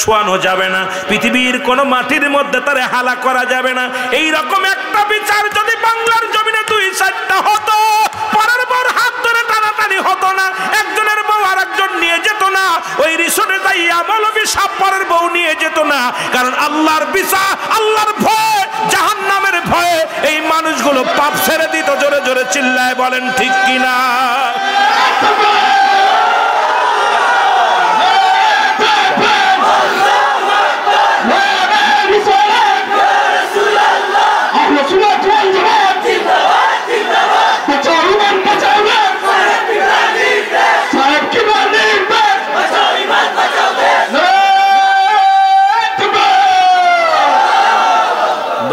শোয়ানো যাবে না, পৃথিবীর কোন মাটির মধ্যে তারে হালা করা যাবে না। এই রকম একটা বিচার যদি বাংলার জমিনে 2-4টা হতো, পরের বর হাত ধরে টানাটানি হতো না, একজনের বউ আর একজন নিয়ে যেত না, ওই রিসোর্টে যাইয়া মৌলবি সাহেব পরের বউ নিয়ে যেত না। কারণ আল্লাহর বিচার, আল্লাহর ভয়, জাহান্নামের ভয়ে এই মানুষগুলো পাপ ছেড়ে দিত। জোরে জোরে চিল্লায় বলেন ঠিক কিনা?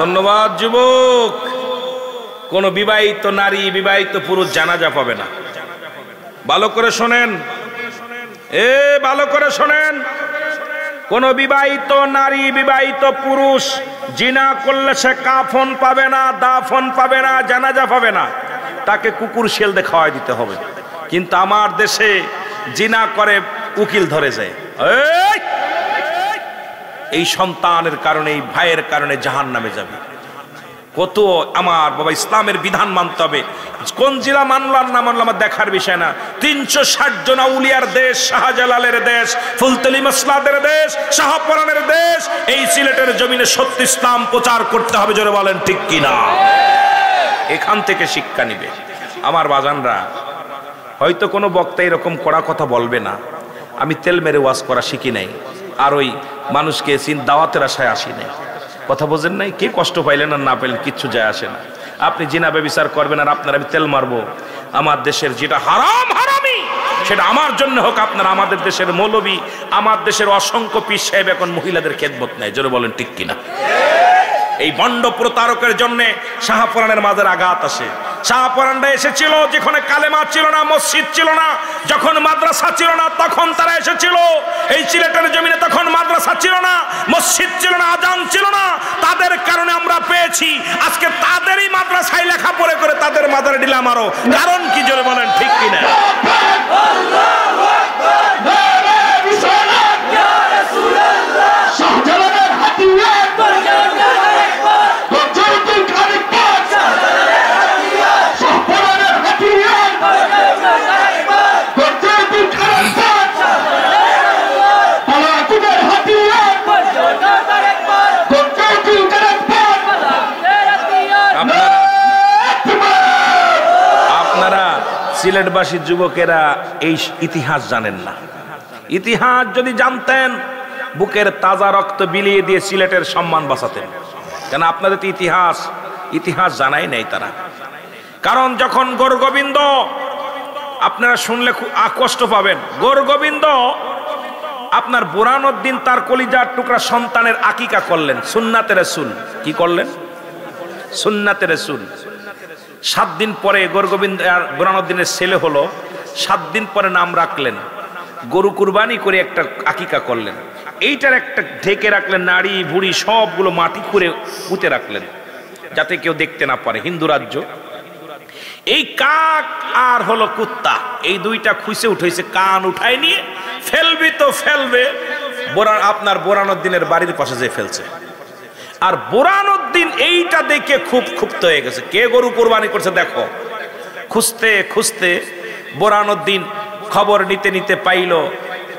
ধন্যবাদ যুবক। কোন বিবাহিত নারী, বিবাহিত পুরুষ জানাজা পাবে না। ভালো করে শোনেন, ভালো করে শোনেন। কোন বিবাহিত নারী, বিবাহিত পুরুষ জিনা করলে সে কাফন পাবে না, দাফন পাবে না, জানাজা পাবে না, তাকে কুকুর শেল দিয়ে খাওয়াই দিতে হবে। কিন্তু আমার দেশে জিনা করে উকিল ধরে যায়। এই সন্তানের কারণে, এই ভাইয়ের কারণে জাহান্নামে যাবে। কত আমার বাবা, ইসলামের বিধান মানতে হবে। কোন জিলা মানলাম না মানলাম দেখার বিষয় না। 360 জন আউলিয়ার দেশ, শাহজালালের দেশ, ফুলতলি মাসলাদের দেশ, শাহপরানের দেশ, এই সিলেটের জমিনে সত্য ইসলাম প্রচার করতে হবে। জোরে বলেন ঠিক কিনা? এখান থেকে শিক্ষা নিবে। আমার বাজানরা, হয়তো কোনো বক্তা এরকম কড়া কথা বলবে না। আমি তেল মেরে ওয়াজ করা শিখি নাই, আর ওই মানুষকে দাওয়াতের আশায় আসি নাই। কথা বোঝেন নাই? কে কষ্ট পাইলেন আর না পাইলেন কিচ্ছু যায় আসে না। আপনি জিনা ব্যভিচার করবেন আর আপনার আমি তেল মারবো। আমার দেশের যেটা হারাম হারামি সেটা আমার জন্য হোক। আপনার আমাদের দেশের মৌলবী, আমার দেশের অসংখ্য পীর সাহেব এখন মহিলাদের খেদমত নেয়। জোরে বলেন ঠিক কিনা? এই বন্ড প্রতারকের জন্য শাহপরানের মাঝের আঘাত আসে। শাহপরানরা এসেছিল যেখানে কালেমা ছিল না, মসজিদ ছিল না, যখন মাদ্রাসা ছিল না তখন তারা এসেছিল। এই সিলেটের জমিনে তখন মাদ্রাসা ছিল না, মসজিদ ছিল না, আজান ছিল না। তাদের কারণে আমরা পেয়েছি আজকে তাদেরই মাদ্রাসায় লেখাপড়া করে তাদের মাদারে দিলাম আরো। কারণ কি? জোরে বলেন ঠিক কিনা? সিলেটবাসী যুবকেরা এই ইতিহাস জানেন না। ইতিহাস যদি জানতেন, বুকের তাজা রক্ত বিলিয়ে দিয়ে সিলেটের সম্মান বাঁচাতেন। কেন? আপনাদের তো ইতিহাস জানাই নাই তারা। কারণ যখন গৌরগোবিন্দ, আপনারা শুনলে খুব কষ্ট পাবেন, গৌরগোবিন্দ আপনার বুরহানুদ্দিন তার কলিজার টুকরা সন্তানের আকিকা করলেন, সুন্নাতে রাসূল। কি করলেন? সুন্নাতে রাসূল। 7 দিন পরে গৌরগোবিন্দ আর বুরহানুদ্দিনের ছেলে হলো। 7 দিন পরে নাম রাখলেন, গরু কুরবানি করে একটা আকিকা করলেন। এইটার একটা ঢেকে রাখলেন, নাড়ি ভুড়ি সবগুলো মাটি করে পুঁতে রাখলেন যাতে কেউ দেখতে না পারে। হিন্দু রাজ্য। এই কাক আর হলো কুত্তা, এই দুইটা খুঁজে উঠেছে, কান উঠায় নিয়ে ফেলবি তো ফেলবে, আপনার বুরহানুদ্দিনের বাড়ির পাশে যে ফেলছে। আর বুরহানুদ্দিন এইটা দেখে খুব ক্ষুব্ধ হয়ে গেছে, কে গরু কোরবানি করছে দেখো। খুঁজতে খুঁজতে বুরহানুদ্দিন খবর নিতে নিতে পাইল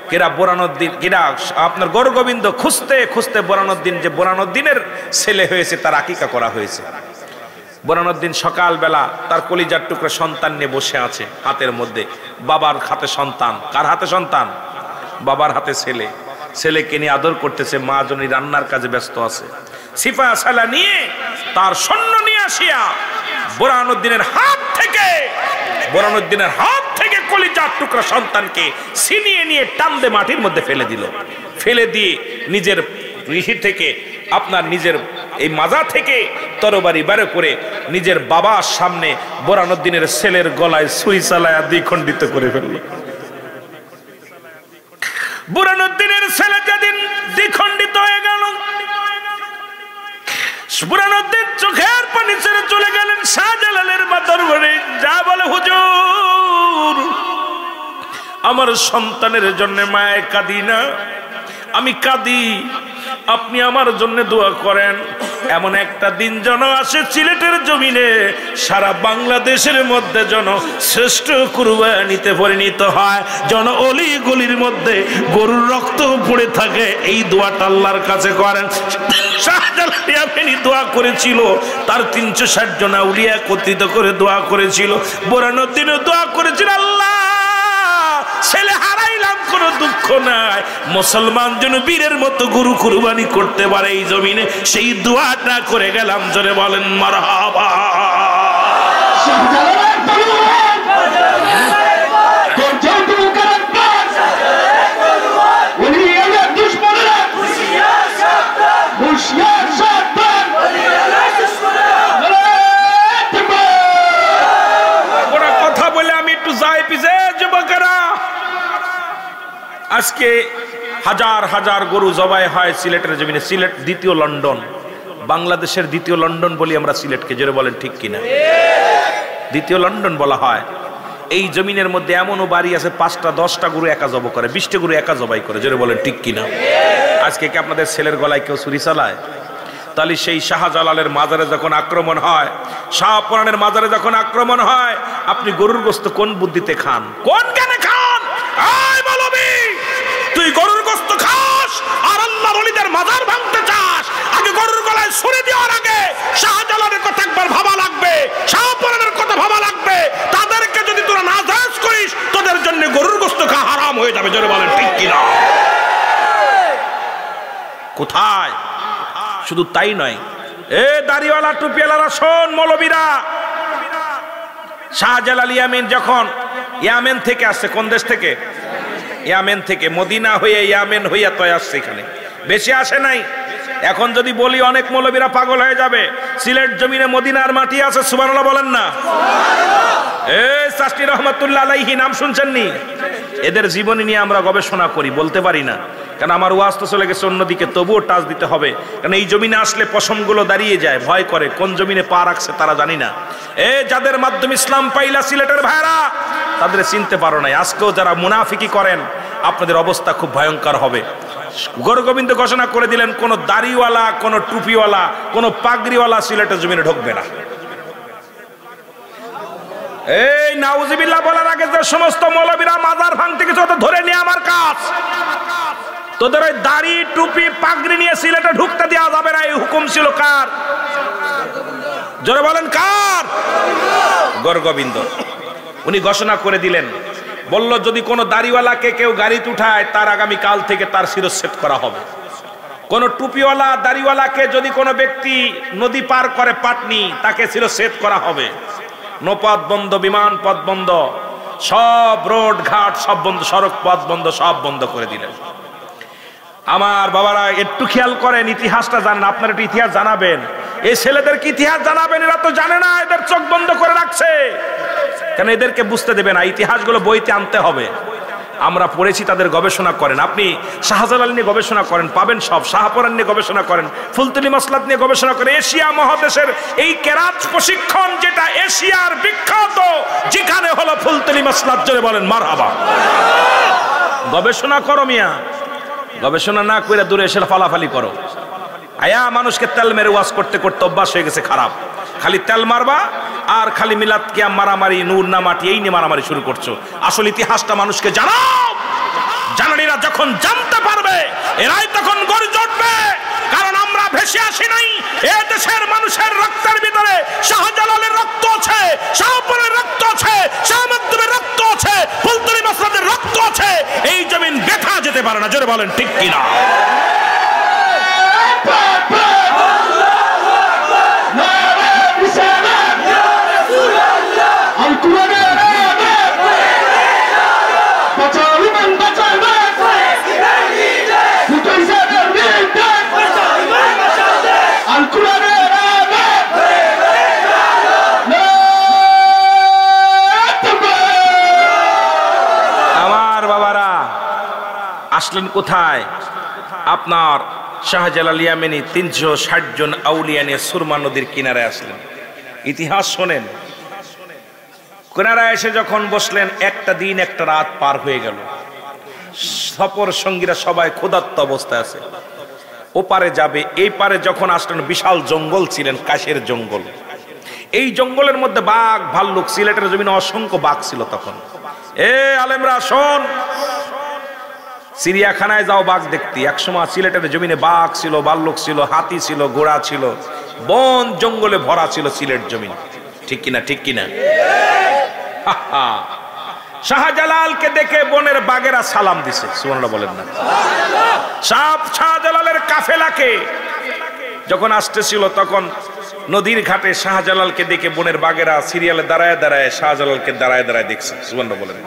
কেরা বুরহানুদ্দিন, কেরা আপনার গৌরগোবিন্দ। খুঁজতে খুঁজতে বুরহানুদ্দিন, যে বুরহানুদ্দিনের ছেলে হয়েছে, তার আকিকা করা হয়েছে। বুরহানুদ্দিন সকালবেলা তার কলিজার টুকরা সন্তান নিয়ে বসে আছে, হাতের মধ্যে বাবার হাতে সন্তান। কার হাতে সন্তান? বাবার হাতে ছেলে। ছেলেকে নিয়ে আদর করতেছে, মা জনী রান্নার কাজে ব্যস্ত আছে। সিফা সালা নিয়ে তার সৈন্য নিয়ে আসিয়া বুরহানুদ্দিনের হাত থেকে কলিজার টুকরা সন্তানকে ছিনিয়ে নিয়ে টান্দে মাটির মধ্যে ফেলে দিল। ফেলে দিয়ে নিজের ঋষি থেকে, আপনার নিজের এই মাজা থেকে তরবারি বের করে নিজের বাবার সামনে বুরহানুদ্দিনের ছেলের গলায় ছুরি চালায়া দ্বিখণ্ডিত করে ফেলল। বুরহানুদ্দিনের ছেলে যেদিন দ্বিখণ্ডিত হয়ে গেল, বুরহানুদ্দিন চোখের পানি ছেড়ে চলে গেলেন শাহজালালের দরবারে। যা বলে, হুজুর আমার সন্তানের জন্য মায়ে কাঁদি না, আমি কাঁদি, আপনি আমার জন্য দোয়া করেন। এমন একটা দিন যেন আসে সিলেটের জমিনে, সারা বাংলাদেশের মধ্যে যেন শ্রেষ্ঠ কুরবানিতে পরিণত হয়, যেন অলি গলির মধ্যে গরুর রক্ত পড়ে থাকে। এই দোয়াটা আল্লাহর কাছে করেন। শাহজালাল ইয়ামানী দোয়া করেছিল, তার 360 জন আউলিয়া একত্রিত করে দোয়া করেছিল। বোরানোর দিনে দোয়া করেছিল, আল্লাহ ছেলে হারাইলাম কোনো দুঃখ নাই, মুসলমান যেন বীরের মতো গরু কুরবানি করতে পারে এই জমিনে, সেই দোয়াটা করে গেলাম। জোরে বলেন মারহাবা। কথা বলে আমি একটু যাই পিছে। যুবকেরা, আজকে হাজার হাজার গরু জবাই হয় সিলেটের জমিনে। সিলেট দ্বিতীয় লন্ডন, বাংলাদেশের দ্বিতীয় লন্ডন বলি আমরা সিলেটকে। জোরে বলেন ঠিক কিনা? দ্বিতীয় লন্ডন বলা হয়। এই জমিনের মধ্যে এমনও বাড়ি আছে 5টা 10টা গরু একা জব করে, 20টা গরু একা জবাই করে। জোরে বলেন ঠিক কিনা? আজকে কি আপনাদের ছেলের গলায় কেউ ছুরি চালায়? তাহলে সেই শাহজালালের মাজারে যখন আক্রমণ হয়, শাহপুরানের মাজারে যখন আক্রমণ হয়, আপনি গরুর গোশত কোন বুদ্ধিতে খান, কোন জ্ঞানে খান? আয় মৌলবি, তুই গরুর গোশত খাস আর আল্লাহর ওলিদের মাজার ভাঙতে চাস? আগে গরুর গলায় ছুরি দেওয়ার আগে শাহজালালের কথা একবার ভাবা লাগবে, শাহপুরানের কথা ভাবা লাগবে। তাদেরকে যদি তোরা না জায়েজ করিস, তোদের জন্য গরুর গোশত খাওয়া হারাম হয়ে যাবে। জোরে বলেন ঠিক কিনা? কোথায়? শুধু তাই নয়, এ দাড়িওয়ালা টুপিওয়ালারা শোন, মৌলবীরা, শাহজালাল ইয়ামিন যখন ইয়ামেন থেকে আসছে, কোন দেশ থেকে? ইয়ামেন থেকে, মদিনা হয়ে ইয়ামেন হইয়া তো আসছে, এখানে বেশি আসে নাই। এখন যদি বলি অনেক মৌলবীরা পাগল হয়ে যাবে। সিলেট জমিনে মদিনার মাটি আছে, সুবহানাল্লাহ বলেন না? এই চাচি রহমাতুল্লাহ আলাইহি নাম শুনছেননি? এদের জীবনী নিয়ে আমরা গবেষণা করি, বলতে পারি না, কারণ আমার ওয়াজ তো চলে গেছে অন্যদিকে, তবুও টাচ দিতে হবে। কারণ এই জমিনে আসলে পশমগুলো দাঁড়িয়ে যায়, ভয় করে, কোন জমিনে পা রাখছে তারা জানি না। যাদের মাধ্যমে ইসলাম পাইলা সিলেটের ভাইরা, তাদের চিনতে পারো নাই। আজকেও যারা মুনাফিকি করেন, আপনাদের অবস্থা খুব ভয়ঙ্কর হবে। গৌরগোবিন্দ ঘোষণা করে দিলেন, কোন দাড়িওয়ালা, কোন টুপিওয়ালা, কোন পাগড়িওয়ালা সিলেটের জমিনে ঢুকবে না। এই নাউজুবিল্লাহ বলার আগে যে সমস্ত মৌলবীরা মাজার ভাঙতে গেছে, ওদের ধরে নিয়ে আমার কাজ। তোদের ওই দাড়ি টুপি পাগড়ি নিয়ে সিলেটে ঢুকতে দেওয়া যাবে না। এই হুকুম ছিল কার? জোরে বলেন কার? গৌরগোবিন্দ। উনি ঘোষণা করে দিলেন, বলল যদি কোনো দাড়িওয়ালাকে কেউ গাড়িতে উঠায়, তার আগামী কাল থেকে তার শিরচ্ছেদ করা হবে। কোন টুপিওয়ালা দাড়িওয়ালাকে যদি কোনো ব্যক্তি নদী পার করে পাটনি, তাকে শিরচ্ছেদ করা হবে। নৌপথ বন্ধ, বিমান পথ বন্ধ, সব রোড ঘাট সব বন্ধ, সড়ক পথ বন্ধ, সব বন্ধ করে দিলেন। আমার বাবারা একটু খেয়াল করেন, ইতিহাসটা জানেন, আপনারা একটু ইতিহাস জানাবেন। এই ছেলেদেরকে ইতিহাস জানাবেন, এরা তো জানে না, এদের চোখ বন্ধ করে রাখছে। কেন? এদেরকে বুঝতে দেবে না, ইতিহাসগুলো বইতে আনতে হবে। আমরা পড়েছি, তাদের গবেষণা করেন। আপনি শাহজালাল নিয়ে গবেষণা করেন, পাবেন সব। শাহপুরান নিয়ে গবেষণা করেন, ফুলতলি মাসলাত নিয়ে গবেষণা করেন। এশিয়া মহাদেশের এই কেরাত প্রশিক্ষণ, যেটা এশিয়ার বিখ্যাত, যেখানে হলো ফুলতলি মাসলাত। জোরে বলেন মারহাবা। গবেষণা করো মিয়া, গবেষণা না করে দূরে এসে ফালাফালি করো। আয়া মানুষকে তেল মেরে ওয়াজ করতে করতে অভ্যাস হয়ে গেছে খারাপ। খালি তেল মারবা আর খালি মিলাদ কিয়াম মারামারি, নূর না মাটি, এই নিয়ে মারামারি শুরু করছো। আসল ইতিহাসটা মানুষকে জানাও। জানানিরা যখন জানতে পারবে, এরাই তখন গর্জে উঠবে। কারণ আমরা ভেসে আসি নাই, এ দেশের মানুষের রক্তের ভিতরে শাহজালালের রক্ত আছে, শাহপুরের রক্ত আছে, শাহ মাকদুমের রক্ত আছে, ফুলতলি মাসলাতের রক্ত আছে। এই জমিন ব্যথা যেতে পারে না। জোরে বলেন ঠিক কিনা? আসলেন কোথায়? আপনার শাহজালাল ইয়ামানী 360 জন আউলিয়া নিয়ে সুরমা নদীর কিনারে আসলেন। ইতিহাস শোনেন। কিনারায় এসে যখন বসলেন, একটা দিন একটা রাত পার হয়ে গেল। সফর সঙ্গীরা সবাই ক্ষুধার্ত অবস্থায় আছে। ওপারে যাবে, এই পারে যখন আসলেন বিশাল জঙ্গল ছিলেন, কাশের জঙ্গল। এই জঙ্গলের মধ্যে বাঘ ভাল্লুক, সিলেটের জমিনে অসংখ্য বাঘ ছিল তখন। আলেমরা শোন, চিড়িয়াখানায় যাও বাঘ দেখতে। একসময় সিলেটের জমিনে বাঘ ছিল, ভাল্লুক ছিল, হাতি ছিল, ঘোড়া ছিল, বন জঙ্গলে ভরা ছিল সিলেট জমিন। ঠিক কিনা? ঠিক কিনা? শাহজালালকে দেখে বনের বাঘেরা সালাম দিছে, সুবহানাল্লাহ বলেন না? শাহজালালের কাফেলাকে যখন আসতেছিল তখন নদীর ঘাটে শাহজালালকে দেখে বনের বাঘেরা সিরিয়ালে দাঁড়ায় দাঁড়ায় শাহজালালকে দাঁড়ায় দাঁড়ায় দেখছে, সুবহানাল্লাহ বলেন।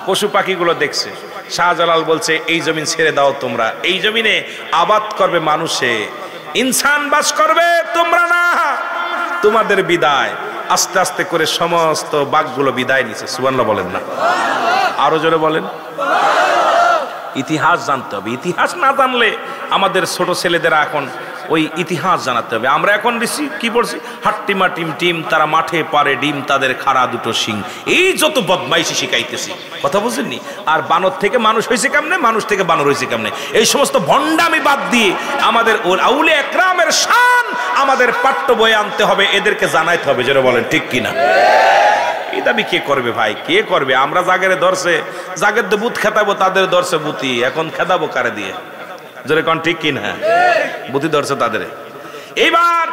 পশু পাখিগুলো দেখছে। শাহজালাল বলছে, এই জমিন ছেড়ে দাও তোমরা, এই জমিনে আবাদ করবে মানুষে, ইনসান বাস করবে, তোমরা না, তোমাদের বিদায়। আস্তে আস্তে করে সমস্ত বাঘগুলো বিদায় নিছে, সুবহানাল্লাহ বলেন না? আরো জোরে বলেন। ইতিহাস জানতে হবে। ইতিহাস না জানলে আমাদের ছোট ছেলেদের এখন ওই ইতিহাস জানাতে হবে। আমরা এখন দিছি কি বলছি, হাট্টিমা টিম টিম, তারা মাঠে পারে ডিম, তাদের খাড়া দুটো শিং। এই যত বদমাইশি শিখাইতেছি, কথা বুঝেননি? আর বানর থেকে মানুষ হয়েছে কেমনে, মানুষ থেকে বানর হয়েছে কেমনে, এই সমস্ত ভণ্ডামি বাদ দিয়ে আমাদের আউলিয়া একরামের শান আমাদের পাঠ্য বইয়ে আনতে হবে, এদেরকে জানাইতে হবে। যারা বলেন ঠিক কিনা? এই দাবি কে করবে ভাই, কে করবে? আমরা জাগের ধরছে, জাগের তো বুথ খেতাবো, তাদের ধরছে বুতি, এখন খেতাবো কারে দিয়ে? জোরে কোন ঠিক কিনা? বুতি ধরছে তাদের। এইবার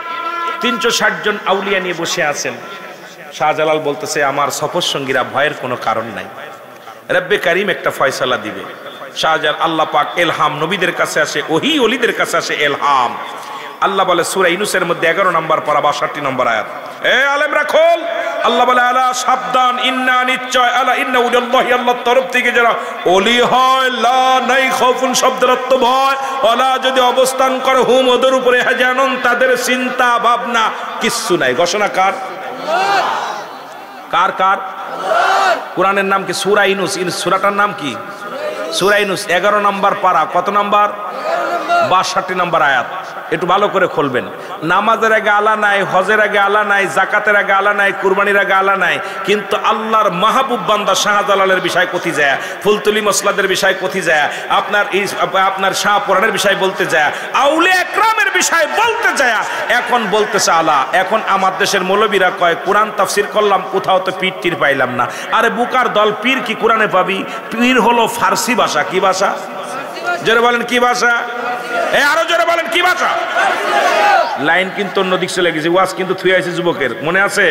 360 জন আউলিয়া নিয়ে বসে আছেন। শাহজালাল বলতেছে, আমার সফর সঙ্গীরা ভয়ের কোনো কারণ নাই, রব্বে কারিম একটা ফয়সালা দিবে। শাহজালাল, আল্লাহ পাক এলহাম নবীদের কাছে আসে, ওহী ওলিদের কাছে আসে এলহাম। আল্লাহ বলে সূরা ইউনূসের মধ্যে 11 নম্বর পারা 62 নম্বর আয়াত, আলেমরা খোল। আল্লাহ বলে, আলা সাবধান, ইন্না নিশ্চয়, আলা ইন্না উলিল্লাহি, আল্লাহর তরফ থেকে যারা ওলি হয়, লা নাই খাউফুন শব্দের অর্থ ভয়, ওলা যদি অবস্থান করে হুম ওদের উপরে হাজানুন, তাদের চিন্তা ভাবনা কিচ্ছু নাই। ঘোষণা কার? কার কার? কোরআনের নাম কি? সূরা ইউনূস। সূরাটার নাম কি? সূরা ইউনূস 11 নম্বর পারা, কত নম্বর? 62 নম্বর আয়াত। একটু ভালো করে খুলবেন। নামাজের আগে আলা নাই, হজের আগে আলা নাই, জাকাতের আগে আলা নাই, কুরবানির আগে আলা নাই, কিন্তু আল্লাহর মাহবুব বান্দা শাহজালালের বিষয় কোথি যায়, ফুলতুলি মসলাদের বিষয় কোথি যায়, আপনার শাহ পুরাণের বিষয় বলতে যায়, আউলিয়া একরামের বিষয় বলতে যায়। এখন বলতেছে আলা, এখন আমার দেশের মৌলবীরা কয় কোরআন তাফসির করলাম, কোথাও তো পীর টির পাইলাম না। আরে বুকার দল, পীর কি কোরআনে পাবি? পীর হলো ফার্সি ভাষা। কি ভাষা? জোরে বলেন কি ভাষা? আরো জোরে বলেন কি ভাষা? লাইন কিন্তু অন্যদিক চলে গেছে, ওয়াজ কিন্তু থুয়ে আছে যুবকের, মনে আছে?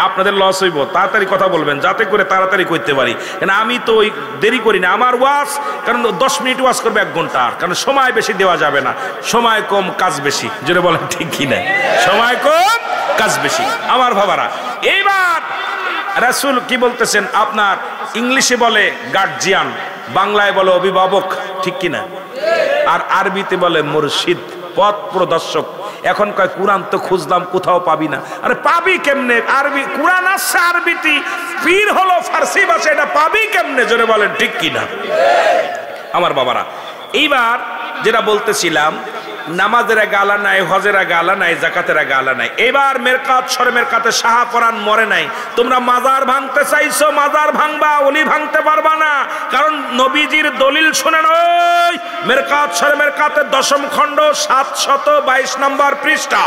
আপনাদের লস হইব, তাড়াতাড়ি কথা বলবেন যাতে করে তাড়াতাড়ি করতে পারি। কারণ আমি তো ওই দেরি করি না, আমার ওয়াজ কারণ 10 মিনিট ওয়াজ করবে 1 ঘন্টা, কারণ সময় বেশি দেওয়া যাবে না। সময় কম কাজ বেশি, জোরে বলেন ঠিক কি না? সময় কম কাজ বেশি আমার বাবারা। এইবার রাসূল কি বলতেছেন, আপনার ইংলিশে বলে গার্জিয়ান, বাংলায় বলে অভিভাবক, ঠিক কিনা? আর আরবিতে বলে মুর্শিদ, পথ প্রদর্শক। এখন কয় কোরআন তো খুঁজলাম কোথাও পাবি না। আরে পাবি কেমনে? আরবি কোরআন আছে আরবিতে, পীর হলো ফার্সি ভাষা, এটা পাবি কেমনে? জোরে বলেন ঠিক কিনা আমার বাবারা। এইবার যেটা বলতেছিলাম, নামাজের আগে আলা নাই, হজের আগে আলা নাই, জাকাতের আগে আলা নাই। এবার মেরকাত সরে মেরকাতে শাহপরান মরে নাই। তোমরা মাজার ভাঙতে চাইছো, মাজার ভাঙবা, ওলি ভাঙতে পারবা না, কারণ নবীজির দলিল শুনেন। ওই মেরকাত সরে মেরকাতের 10ম খণ্ড 722 নম্বর পৃষ্ঠা।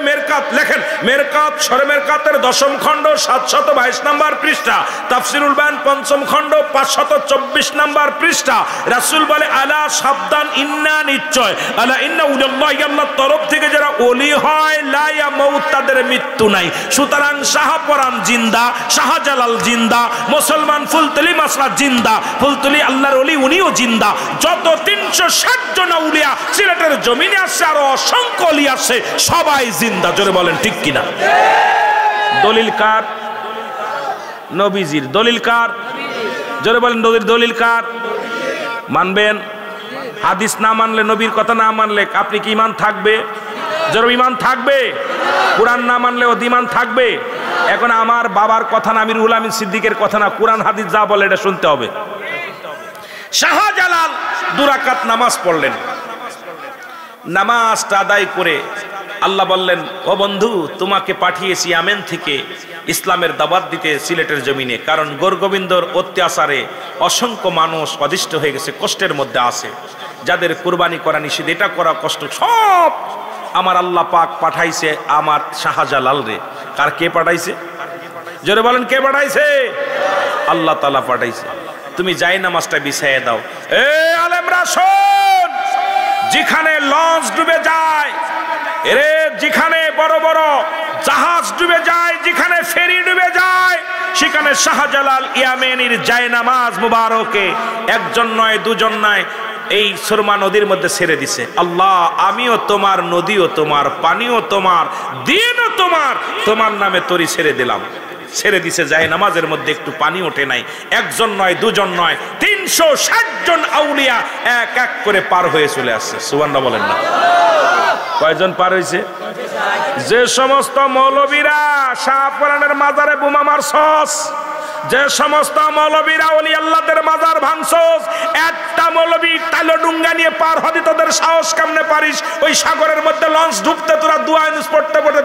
মেরকাত লেখেন, মেরকাত সরে মেরকাতের 10ম খণ্ড 722 নম্বর পৃষ্ঠা। তাফসিরুল বায়ান 5ম খণ্ড 524 নম্বর পৃষ্ঠা। রাসূল বলে, আলা সাবধান, ইন্না নিশ্চয়, আলা ইন্না আল্লাহর তরফ থেকে যারা ওলি হয়, লা ইয়ামউত, তাদের মৃত্যু নাই। সুতরাং শাহপরান জিন্দা, শাহজালাল জিন্দা, মুসলমান ফুলতুলি মাসলা জিন্দা, ফুলতুলি আল্লাহর ওলি উনিও জিন্দা। যত 360 জন আউলিয়া সিলেটের জমিনে আছে, আর অসংখ্য ওলি আছে, সবাই জিন্দা। জোরে বলেন ঠিক কিনা? দলিল কার? নবীজির। দলিল কার? জোরে বলেন দলিল কার? মানবেন? হাদিস না মানলে, নবীর কথা না মানলে আপনি কি ইমান থাকবে? জোর ইমান থাকবে? কোরআন না মানলে ও ইমান থাকবে? এখন আমার বাবার কথা না, আমির উল আমিন সিদ্দিকের কথা না, কোরআন হাদিস যা বলে এটা শুনতে হবে। শাহজালাল 2 রাকাত নামাজ পড়লেন। নামাজটা আদায় করে আল্লাহ বললেন, ও বন্ধু, তোমাকে পাঠিয়েছি ইয়ামেন থেকে ইসলামের দাওয়াত দিতে সিলেটের জমিনে, কারণ গোরগোবিন্দর অত্যাচারে অসংখ্য মানুষ অদিষ্ট হয়ে গেছে, কষ্টের মধ্যে আছে। যাদের কুরবানি করা নিষেধ, এটা করা কষ্ট, সব আমার আল্লাহ পাক পাঠাইছে আমার শাহজালাল রে। কার কে পাঠাইছে? জোরে বলেন, কে পাঠাইছে? আল্লাহ তাআলা পাঠাইছে। তুমি যাই নামাজটা বিছাইয়ে দাও। এ আলেমরা শোন, যেখানে লঞ্চ ডুবে যায়, এরে যেখানে বড় বড় জাহাজ ডুবে যায়, যেখানে ফেরি ডুবে যায়, সেখানে শাহজালাল ইয়ামেনির জায়নামাজ মুবারকে একজন নয়, দুজন নয়, এই সুরমা নদীর মধ্যে ছেড়ে দিছে। আল্লাহ, আমিও তোমার, নদীও তোমার, পানিও তোমার, দিনও তোমার, তোমার নামে তরি ছেড়ে দিলাম। ছেড়ে দিছে, যায় নামাজের মধ্যে একটু পানি ওঠে নাই। একজন নয়, দুজন নয়, 360 জন আউলিয়া এক এক করে পার হয়ে চলে আসছে। সুবহানাল্লাহ বলেন না? কয়জন পার হয়েছে? যে সমস্ত মৌলবীরা শাহপুরানের মাজারে বোমা মারছস, যে সমস্ত মৌলবীরা ওলি আল্লাহদের মাজার ভাঙছস, একটা মৌলবী তালো ডুঙ্গা নিয়ে পার হতে তোদের সাহস কেমনে পারিস? ওই সাগরের মধ্যে লঞ্চ ঢুকতে তোরা দুয়া ইউজ পড়তে পড়তে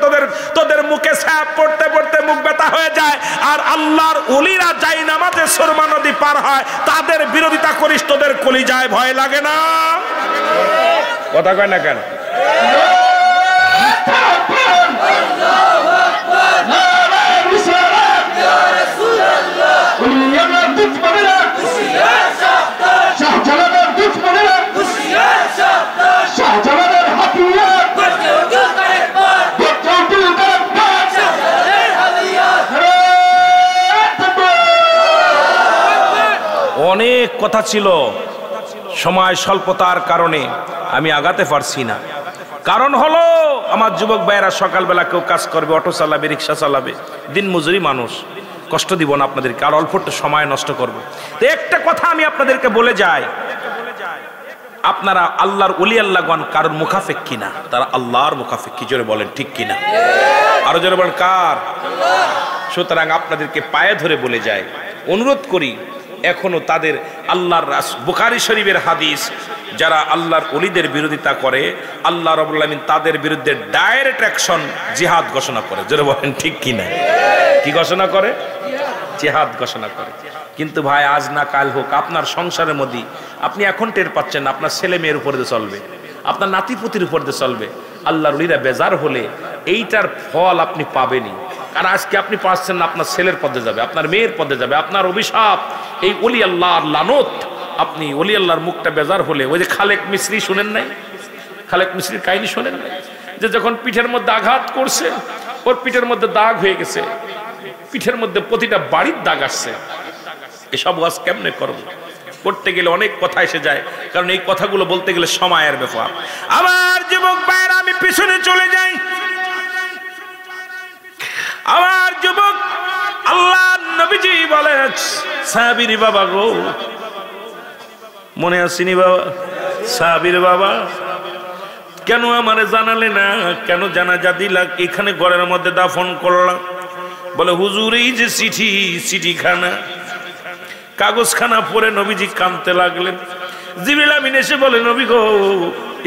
তোদের মুখে স্যাপ পড়তে পড়তে মুখ ব্যথা হয়ে যায়, আর আল্লাহর ওলিরা যাই নামাজে সুরমা নদী পার হয়, তাদের বিরোধিতা করিস, তোদের কলিজায় ভয় লাগে না? কথা কয় না কেন? অনেক কথা ছিল, সময় স্বল্পতার কারণে আমি আগাতে পারছি না। কারণ হলো আমার যুবক ভাইয়েরা সকালবেলা কেউ কাজ করবে, অটো চালাবে, রিক্সা চালাবে, দিন মজুরি মানুষ, কষ্ট দিব না আপনাদেরকে, আর অল্প একটু সময় নষ্ট করবো। তো একটা কথা আমি আপনাদেরকে বলে যাই, আপনারা আল্লাহর ওলি আল্লাহগণ কারোর মুখাফেক কিনা? তারা আল্লাহর মুখাফেক। কি জোরে বলেন ঠিক কিনা? আরো জোরে বলেন কার? সুতরাং আপনাদেরকে পায়ে ধরে বলে যায়, অনুরোধ করি, এখনো তাদের আল্লাহর বুখারী শরীফের হাদিস, যারা আল্লাহর ওলিদের বিরোধিতা করে, আল্লাহ রাব্বুল আলামিন তাদের বিরুদ্ধে ডাইরেক্ট অ্যাকশন, জিহাদ ঘোষণা করে। জোরে বলেন ঠিক কিনা? কি ঘোষণা করে? জিহাদ ঘোষণা করে। কিন্তু ভাই, আজ না কাল হোক, আপনার সংসারের মধ্যে আপনি এখন টের পাচ্ছেন না, আপনার ছেলে মেয়ের উপরে চলবে, আপনার নাতিপুতির উপরে চলবে। আল্লাহর ওলিরা বেজার হলে এইটার ফল আপনি পাবেনই। কারণ আজকে আপনি পাচ্ছেন না, আপনার ছেলের পদে যাবে, আপনার মেয়ের পদে যাবে, আপনার অভিশাপ, এই ওলি আল্লাহর লানত। আপনি ওলি আল্লাহর মুখটা বেজার হলে, ওই যে খালেক মিস্ত্রি শুনেন নাই? খালেক মিস্ত্রির কাহিনী শোনেন নাই? যে যখন পিঠের মধ্যে আঘাত করছে, ওর পিঠের মধ্যে দাগ হয়ে গেছে, পিঠের মধ্যে প্রতিটা বাড়ির দাগ আসছে। এসব ওয়াজ কেমনে করব? করতে গেলে অনেক কথা এসে যায়, কারণ এই কথাগুলো বলতে গেলে সময়ের ব্যাপার। আমার যুবক ভাইরা, আমি পিছনে চলে যাই। আমার যুবক, আল্লাহ নবীজি বলেন, সাহাবীর বাবা গো, মনে আসেনি বাবা? সাহাবীর বাবা, কেন আমারে জানালে না? কেন জানাজা দিলা? এখানে ঘরের মধ্যে দাফন করলাম। বলে, হুজুর, এই যে চিঠিখানা, কাগজখানা পড়ে নবীজি কাঁদতে লাগলেন। জিবরিল আমিন এসে বলে, নবী গো,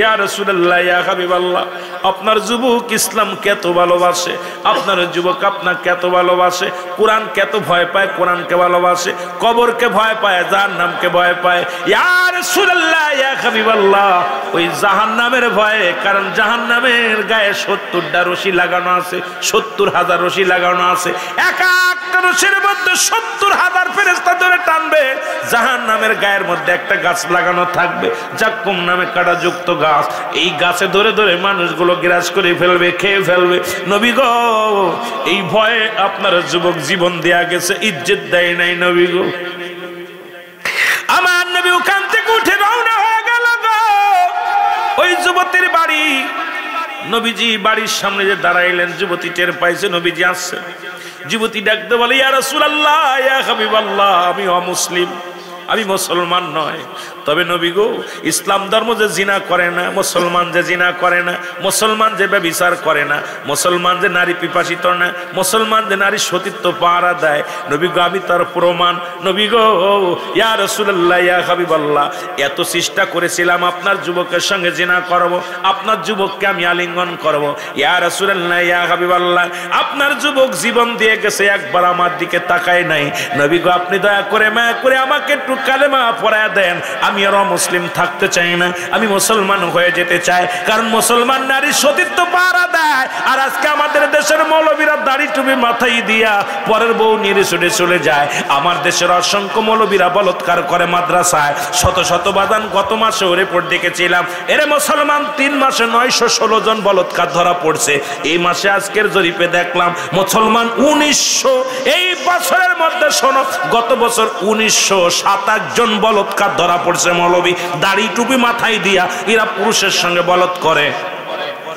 ইয়া রাসূলুল্লাহ, ইয়া হাবিবাল্লাহ, আপনার যুবক ইসলামকে এত ভালোবাসে, আপনার যুবক আপনাকে এত ভালোবাসে, কোরআনকে এত ভয় পায়, কোরআনকে ভালোবাসে, কবরকে ভয় পায়, জাহান্নামকে ভয় পায়। ইয়া রাসূলুল্লাহ, ইয়া হাবিবাল্লাহ, ওই জাহান্নামের ভয়ে, কারণ জাহান্নামের গায়ে 70টা রশি লাগানো আছে, 70,000 রশি লাগানো আছে। এক একটা রশির মধ্যে 70,000 ফেরেশতা ধরে টানবে। জাহান্নামের গায়ের মধ্যে একটা গাছ লাগানো থাকবে, জাক্কুম নামে কাঁটাযুক্ত গাছ। এই গাছে ধরে ধরে মানুষগুলো গ্রাস করে ফেলবে, খেয়ে ফেলবে। নবী গো, এই ভয়ে আপনার যুবক জীবন দেয়া গেছে, ইজ্জত দেয় নাই। নবী গো, আমার নবী ওখান থেকে উঠে রওনা হয়ে গেল গো ওই যুবতীর বাড়ি। নবীজি বাড়ির সামনে যে দাঁড়াইলেন, যুবতী টের পাইছে নবীজি আসছে। যুবতী ডাকতে বলে, ইয়া রাসূলুল্লাহ, ইয়া হাবিবাল্লাহ, আমি অমুসলিম, আমি মুসলমান নয়। তবে নবী গো, ইসলাম ধর্ম যে জিনা করে না, মুসলমান যে জিনা করে না, মুসলমান যে ব্যভিচার করে না, মুসলমান যে নারী পিপাসিত না, মুসলমান যে নারী সতীত্ব পাহারা দেয়, নবী গো আমি তার প্রমাণ। নবী গো, ইয়া রাসূলুল্লাহ, ইয়া হাবিবাল্লাহ, এত চেষ্টা করেছিলাম আপনার যুবকের সঙ্গে জিনা করব, আপনার যুবককে আমি আলিঙ্গন করব। ইয়া রাসূলুল্লাহ, ইয়া হাবিবাল্লাহ, আপনার যুবক জীবন দিয়ে গেছে, একবার আমার দিকে তাকায় নাই। নবী গো আপনি দয়া করে মায়া করে আমাকে একটু কালেমা পড়ায় দেন। আমি আর মুসলিম থাকতে চাই না, আমি মুসলমান হয়ে যেতে চাই। কারণ মুসলমান নারী সতীত্ব পাহারা দেয়। আর আজকে আমাদের দেশের মৌলবীরা দাড়ি টুপি মাথায় দিয়া পরের বউ নিয়ে ছুটে চলে যায়। আমার দেশের অসংখ্য মৌলবীরা বলৎকার করে মাদ্রাসায়, শত শত বাদান। গত মাসে রিপোর্ট দেখেছিলাম, এরে মুসলমান 3 মাসে 916 জন বলৎকার ধরা পড়ছে। এই মাসে আজকের জরিপে দেখলাম মুসলমান 1900, এই বছরের মধ্যে শোনো, গত বছর 1927 জন বলৎকার ধরা পড়ছে মৌলবী, দাড়ি টুপি মাথায় দিয়া। এরা পুরুষের সঙ্গে বলৎ করে।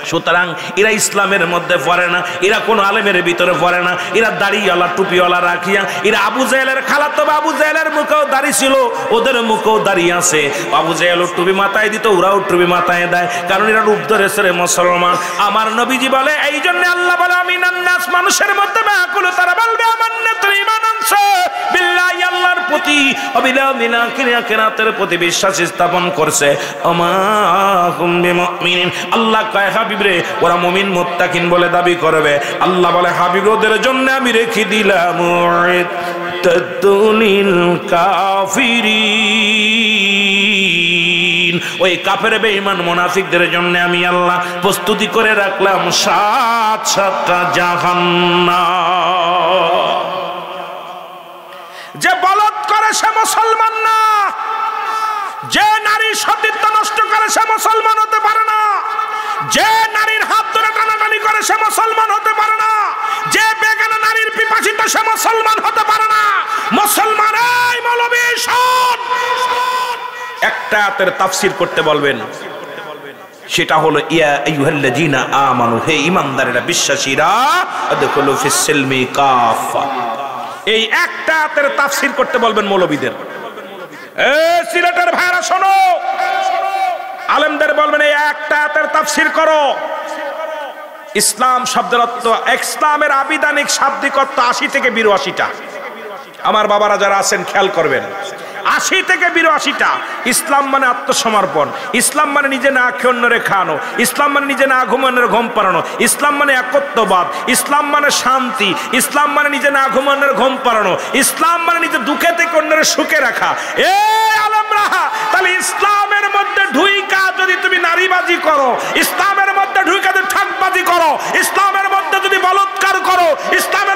সুতরাং এরা ইসলামের মধ্যে পড়ে না, এরা কোন আলেমের ভিতরে পড়ে না, এরা দাড়িওয়ালা টুপিওয়ালা রাখিয়া। এরা আবু জাহেলের খালাতো, আবু জাহেলের মুখেও দাড়ি ছিল, ওদের মুখেও দাড়ি আছে। আবু জাহেল টুপি মাথায় দিত, ওরাও টুপি মাথায় দেয়, কারণ এরা রূপ ধরেছে রে মুসলমান। আমার নবীজি বলে, এই জন্য আল্লাহ বলে, আমিনান নাস, মানুষের মধ্যে মাকুল, তারা বলবে আমান্না তুই ঈমান আনছো বিল্লাহি, আল্লাহর প্রতি, অবিলামিনা কিরাতের প্রতি বিশ্বাস স্থাপন করছে। আমা হুম বিমুমিনিন, আল্লাহ কয় হাবিবরে ওরা মুমিন মুত্তাকিন বলে দাবি করবে। আল্লাহ বলে, হাবিব ওদের জন্য আমি রেখে দিলাম মুইদ্দাতুল কাফিরিন, ওই কাফের বেঈমান মুনাফিকদের জন্য আমি আল্লাহ প্রস্তুতি করে রাখলাম 7টা জাহান্নাম। যে বলৎ করে সে মুসলমান না, যে নারী সতীত্ব নষ্ট করে সে মুসলমান হতে পারে না, যে নারীর হাত ধরে টানাটানি করে সে মুসলমান হতে পারে না, যে বেগানা নারীর পিপাসিত সে মুসলমান হতে পারে না। মুসলমান এই মৌলবী শোন, একটা আয়াতের তাফসীর করতে বলবেন, সেটা হলো ইয়া আইয়ুহাল্লাযীনা আমানু, হে ঈমানদারেরা, বিশ্বাসীরা, আদখুলু ফিস সিলমি কাফা। এই একটা আয়াতের তাফসীর করতে বলবেন মৌলবীদের। সিলেটের ভাইরা শোনো, আলেমদের বলবেন এই একটা আয়াতের তাফসীর করো। ইসলাম শব্দের অর্থ, ইসলামের আবিধানিক শাব্দিক অর্থ 80 থেকে 82টা। আমার বাবারা যারা আছেন খেয়াল করবেন, 80 থেকে 82টা। ইসলাম মানে আত্মসমর্পণ, ইসলাম মানে নিজে না খেয়ে অন্যরে খাওয়ানো, ইসলাম মানে নিজে না ঘুমানোর ঘুম পাড়ানো, ইসলাম মানে একত্ববাদ, ইসলাম মানে শান্তি, ইসলাম মানে নিজে না ঘুমানোর ঘুম পাড়ানো, ইসলাম মানে নিজে দুঃখে থেকে অন্যের সুখে রাখা। এ আলেমরা, তাহলে ইসলামের মধ্যে ঢুইকা যদি তুমি নারীবাজি করো, ইসলামের মধ্যে ঢুইকা যদি ঠাকবাজি করো, ইসলামের মধ্যে যদি বলৎকার করো, ইসলামের